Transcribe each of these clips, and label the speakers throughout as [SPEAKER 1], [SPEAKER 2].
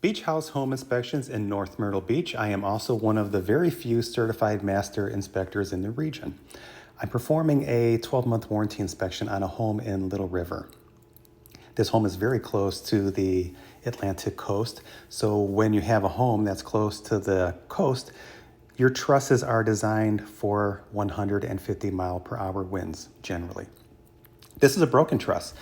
[SPEAKER 1] Beach House Home Inspections in North Myrtle Beach. I am also one of the very few certified master inspectors in the region. I'm performing a 12-month warranty inspection on a home in Little River. This home is very close to the Atlantic coast, so when you have a home that's close to the coast, your trusses are designed for 150 mile per hour winds generally. This is a broken truss.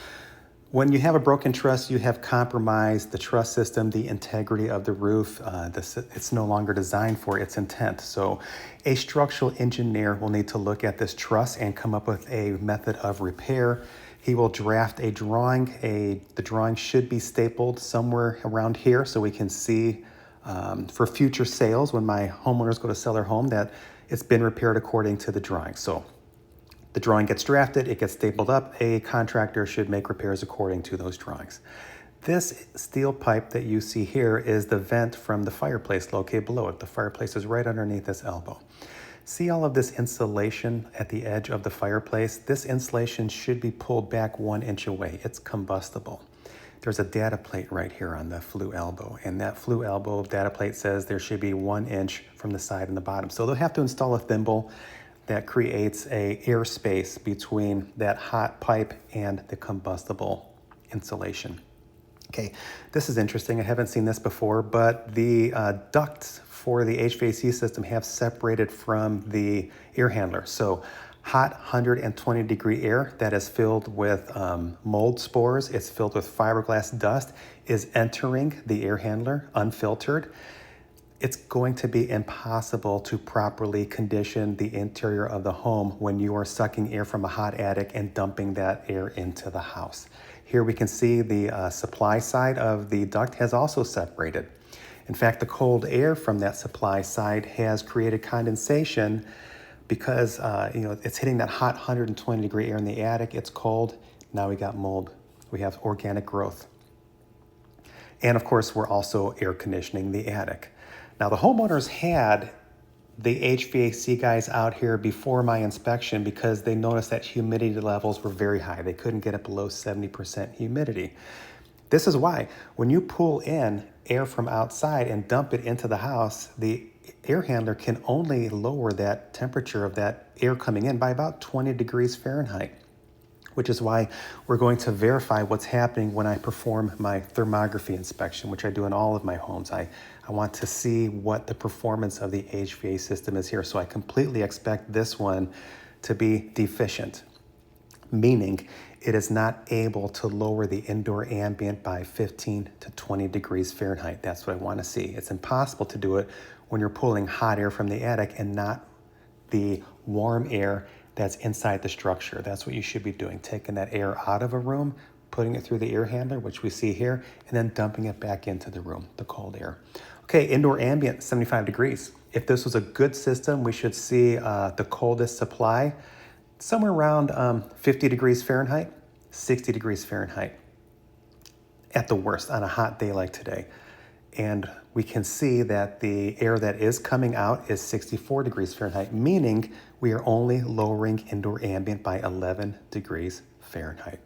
[SPEAKER 1] When you have a broken truss, you have compromised the truss system, the integrity of the roof. It's no longer designed for its intent. So a structural engineer will need to look at this truss and come up with a method of repair. He will draft a drawing. The drawing should be stapled somewhere around here so we can see for future sales when my homeowners go to sell their home that it's been repaired according to the drawing. So the drawing gets drafted, it gets stapled up. A contractor should make repairs according to those drawings. This steel pipe that you see here is the vent from the fireplace located below it. The fireplace is right underneath this elbow. See all of this insulation at the edge of the fireplace? This insulation should be pulled back 1 inch away. It's combustible. There's a data plate right here on the flue elbow, and that flue elbow data plate says there should be 1 inch from the side and the bottom. So they'll have to install a thimble that creates a air space between that hot pipe and the combustible insulation. Okay, this is interesting. I haven't seen this before, but the ducts for the HVAC system have separated from the air handler. So hot 120 degree air that is filled with mold spores, it's filled with fiberglass dust, is entering the air handler unfiltered. It's going to be impossible to properly condition the interior of the home when you are sucking air from a hot attic and dumping that air into the house. Here we can see the supply side of the duct has also separated. In fact, the cold air from that supply side has created condensation because it's hitting that hot 120 degree air in the attic. It's cold. Now we got mold. We have organic growth. And of course, we're also air conditioning the attic. Now, the homeowners had the HVAC guys out here before my inspection because they noticed that humidity levels were very high. They couldn't get it below 70% humidity. This is why when you pull in air from outside and dump it into the house, the air handler can only lower that temperature of that air coming in by about 20 degrees Fahrenheit, which is why we're going to verify what's happening when I perform my thermography inspection, which I do in all of my homes. I want to see what the performance of the HVAC system is here. So I completely expect this one to be deficient, meaning it is not able to lower the indoor ambient by 15 to 20 degrees Fahrenheit. That's what I want to see. It's impossible to do it when you're pulling hot air from the attic and not the warm air that's inside the structure. That's what you should be doing, taking that air out of a room, putting it through the air handler, which we see here, and then dumping it back into the room, the cold air. Okay, indoor ambient, 75 degrees. If this was a good system, we should see the coldest supply somewhere around 50 degrees Fahrenheit, 60 degrees Fahrenheit at the worst on a hot day like today. And we can see that the air that is coming out is 64 degrees Fahrenheit, meaning we are only lowering indoor ambient by 11 degrees Fahrenheit.